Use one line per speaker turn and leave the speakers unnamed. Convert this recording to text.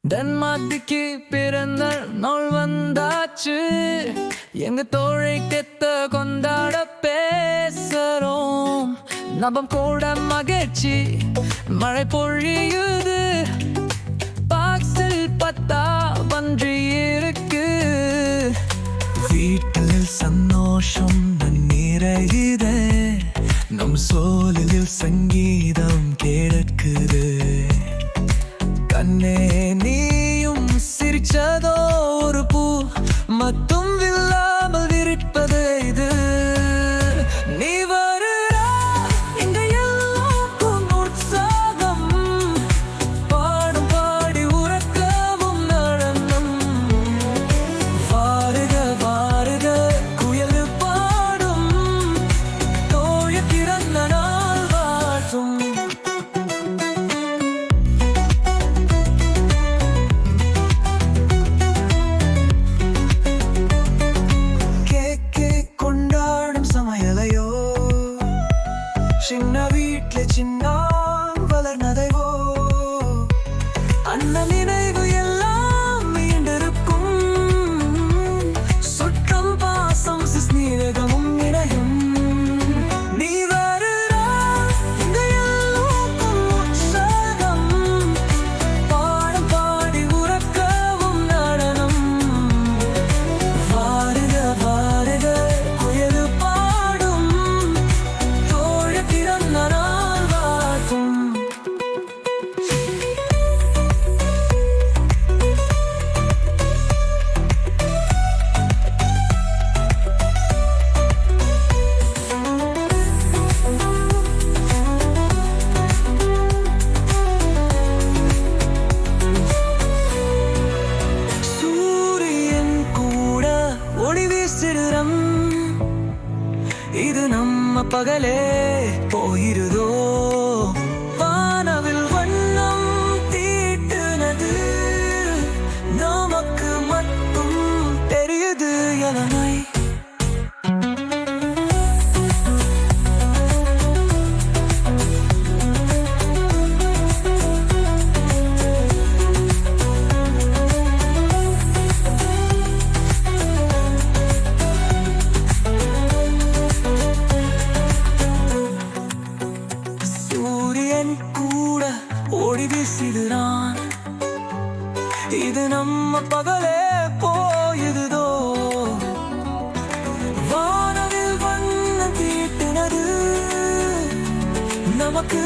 Denmark பிறந்த நாள் வந்தாச்சு. எங்க தோழை கெத்த கொண்டாட பேசுறோம். நபம் கூட மகிழ்ச்சி மழை பொழியுது. பாக்ஸில் பத்தா பன்றி இருக்கு.
வீட்டில் சந்தோஷம் நிறையுது. நம் சோலில் சங்கீதம் கேட்குது. கண்ணே நீயும் சிரிச்சதோ ஒரு பூ மட்டும் இல்லாமல் விரிப்பது இது. நீ வருறா எங்க எல்லாருக்கும் உற்சாகம். பாடும் பாடி உறக்கவும் நடனம். வாருக வாருக குயல் பாடும். தோழ பிறந்த நாள் வாழ்த்தும். சின்ன வீட்ல சின்ன வளர்ந்ததைவோ அண்ண நினைவு எல்லாம் மீண்டிருக்கும். சுற்றம் பாசம் ஸ்நேகமும் இணையும். நீ வருறா இங்க எல்லோருக்கும் உற்சாகம். பாடம் பாடி உறக்கவும் நடனம். வாருக வாருக குயல் பாடும். தோழ பிறந்த நாள் வாழ்த்தும். சூரியன் கூட ஒளி வீசிடுறம். இது நம்ம பகலே போயிருதோ. வானவில் வண்ணம் தீட்டுனது நமக்கு மட்டும் தெரியுது. எதனை சூரியன் கூட ஓடி வீசிடுறான். இது நம்ம பகலே போயுதோ. வானவில் வண்ணம் தீட்டினது நமக்கு